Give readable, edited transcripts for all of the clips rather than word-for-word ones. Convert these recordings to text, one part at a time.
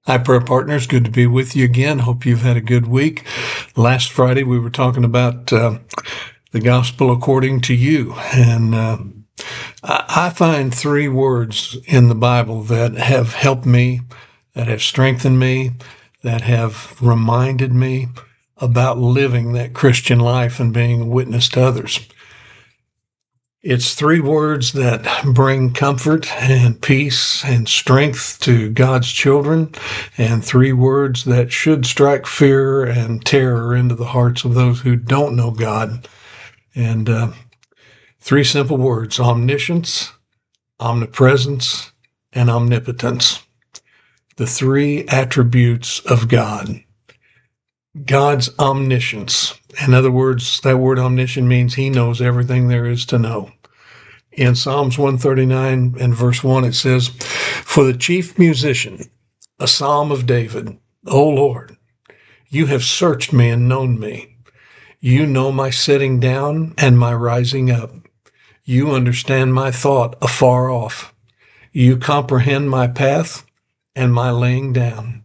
Hi, prayer partners. Good to be with you again. Hope you've had a good week. Last Friday, we were talking about the gospel according to you. And I find three words in the Bible that have helped me, that have strengthened me, that have reminded me about living that Christian life and being a witness to others. It's three words that bring comfort and peace and strength to God's children, and three words that should strike fear and terror into the hearts of those who don't know God. And three simple words: omniscience, omnipresence, and omnipotence. The three attributes of God. God's omniscience. In other words, that word omniscient means he knows everything there is to know. In Psalms 139 and verse 1, it says, "For the chief musician, a psalm of David, O Lord, you have searched me and known me. You know my sitting down and my rising up. You understand my thought afar off. You comprehend my path and my laying down.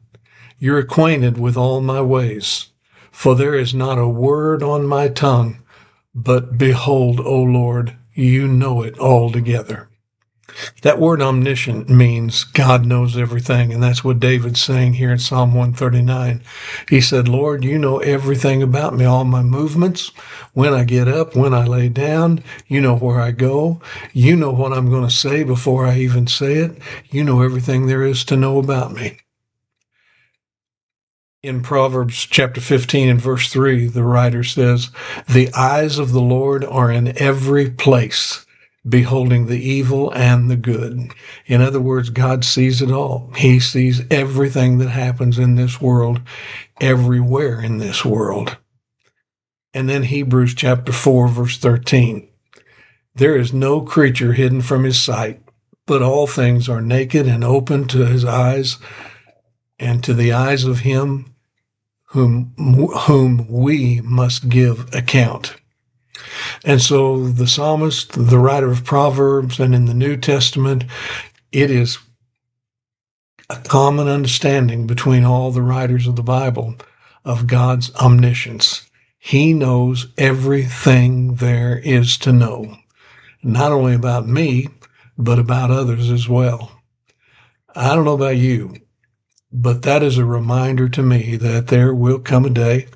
You're acquainted with all my ways. For there is not a word on my tongue, but behold, O Lord, you know it altogether." That word omniscient means God knows everything, and that's what David's saying here in Psalm 139. He said, Lord, you know everything about me, all my movements, when I get up, when I lay down, you know where I go, you know what I'm going to say before I even say it, you know everything there is to know about me. In Proverbs chapter 15 and verse 3, the writer says, "The eyes of the Lord are in every place, beholding the evil and the good." In other words, God sees it all. He sees everything that happens in this world, everywhere in this world. And then Hebrews chapter 4, verse 13, "There is no creature hidden from his sight, but all things are naked and open to his eyes, and to the eyes of him whom we must give account." And so the psalmist, the writer of Proverbs, and in the New Testament, it is a common understanding between all the writers of the Bible of God's omniscience. He knows everything there is to know, not only about me, but about others as well. I don't know about you, but that is a reminder to me that there will come a day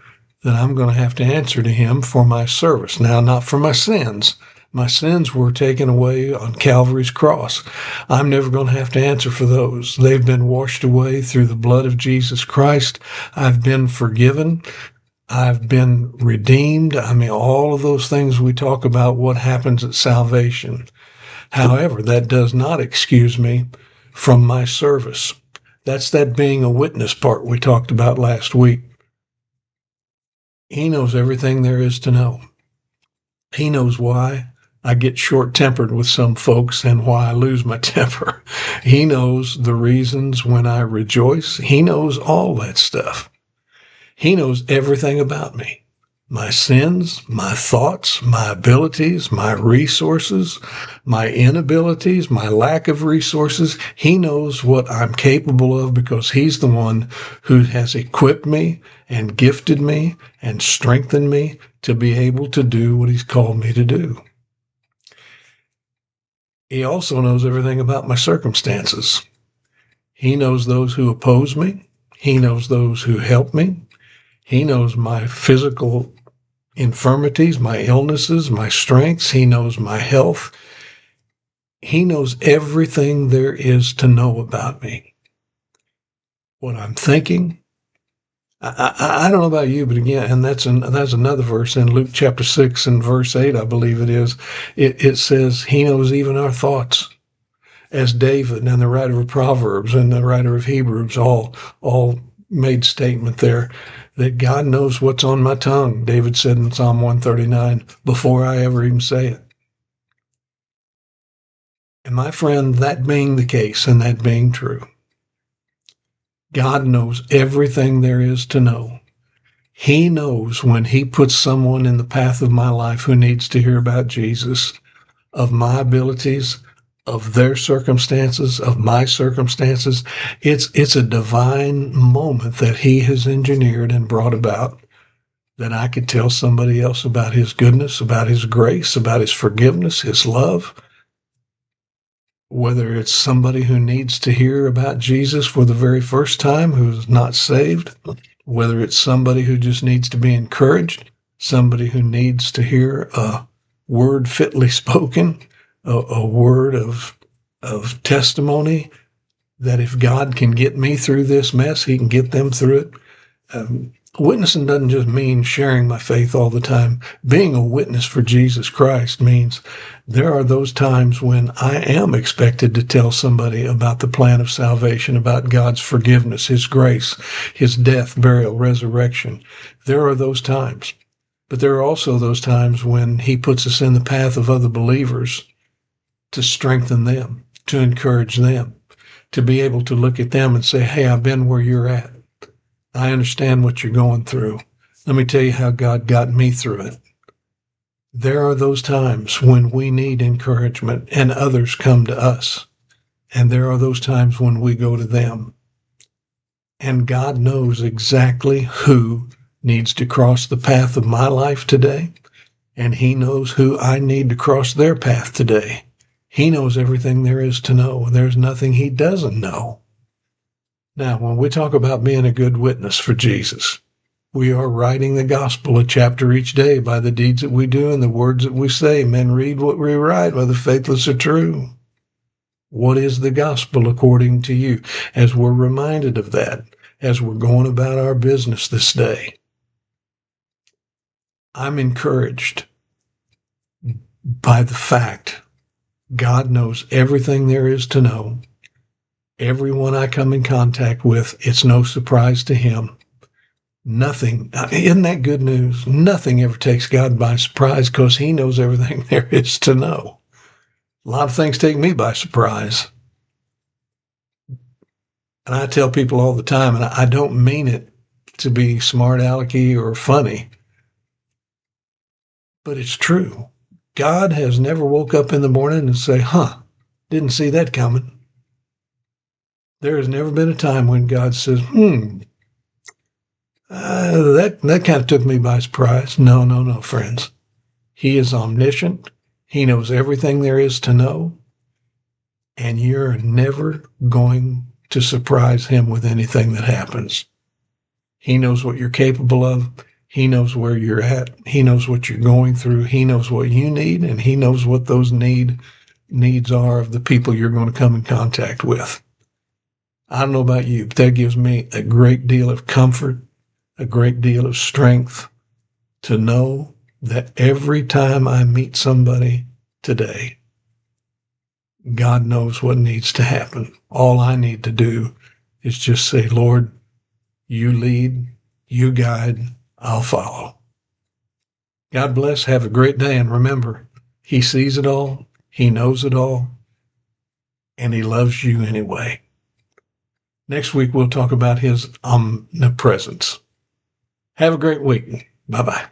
that I'm going to have to answer to him for my service. Now, not for my sins. My sins were taken away on Calvary's cross. I'm never going to have to answer for those. They've been washed away through the blood of Jesus Christ. I've been forgiven. I've been redeemed. I mean, all of those things we talk about, what happens at salvation. However, that does not excuse me from my service. That's that being a witness part we talked about last week. He knows everything there is to know. He knows why I get short-tempered with some folks and why I lose my temper. He knows the reasons when I rejoice. He knows all that stuff. He knows everything about me. My sins, my thoughts, my abilities, my resources, my inabilities, my lack of resources. He knows what I'm capable of because he's the one who has equipped me and gifted me and strengthened me to be able to do what he's called me to do. He also knows everything about my circumstances. He knows those who oppose me. He knows those who help me. He knows my physical infirmities, my illnesses, my strengths. He knows my health. He knows everything there is to know about me. What I'm thinking. I don't know about you, but again, and that's another verse in Luke chapter 6 and verse 8, I believe it is. It says he knows even our thoughts. As David and the writer of Proverbs and the writer of Hebrews all made statement there that God knows what's on my tongue. David said in Psalm 139, before I ever even say it. And my friend, that being the case and that being true, God knows everything there is to know. He knows when he puts someone in the path of my life who needs to hear about Jesus, of my abilities, of their circumstances, of my circumstances. It's a divine moment that he has engineered and brought about, that I could tell somebody else about his goodness, about his grace, about his forgiveness, his love. Whether it's somebody who needs to hear about Jesus for the very first time, who's not saved, whether it's somebody who just needs to be encouraged, somebody who needs to hear a word fitly spoken, a word of testimony, that if God can get me through this mess, he can get them through it. Witnessing doesn't just mean sharing my faith all the time. Being a witness for Jesus Christ means there are those times when I am expected to tell somebody about the plan of salvation, about God's forgiveness, his grace, his death, burial, resurrection. There are those times. But there are also those times when he puts us in the path of other believers to strengthen them, to encourage them, to be able to look at them and say, hey, I've been where you're at. I understand what you're going through. Let me tell you how God got me through it. There are those times when we need encouragement and others come to us. And there are those times when we go to them. And God knows exactly who needs to cross the path of my life today. And he knows who I need to cross their path today. He knows everything there is to know. There's nothing he doesn't know. Now, when we talk about being a good witness for Jesus, we are writing the gospel a chapter each day by the deeds that we do and the words that we say. Men read what we write, whether faithless or true. What is the gospel according to you? As we're reminded of that, as we're going about our business this day, I'm encouraged by the fact God knows everything there is to know. Everyone I come in contact with, it's no surprise to him. Nothing, isn't that good news? Nothing ever takes God by surprise because he knows everything there is to know. A lot of things take me by surprise. And I tell people all the time, and I don't mean it to be smart alecky or funny, but it's true. God has never woke up in the morning and say, didn't see that coming. There has never been a time when God says, that kind of took me by surprise. No, friends. He is omniscient. He knows everything there is to know. And you're never going to surprise him with anything that happens. He knows what you're capable of. He knows where you're at. He knows what you're going through. He knows what you need, and he knows what those needs are of the people you're going to come in contact with. I don't know about you, but that gives me a great deal of comfort, a great deal of strength to know that every time I meet somebody today, God knows what needs to happen. All I need to do is just say, Lord, you lead, you guide, I'll follow. God bless. Have a great day. And remember, he sees it all. He knows it all. And he loves you anyway. Next week, we'll talk about his omnipresence. Have a great week. Bye-bye.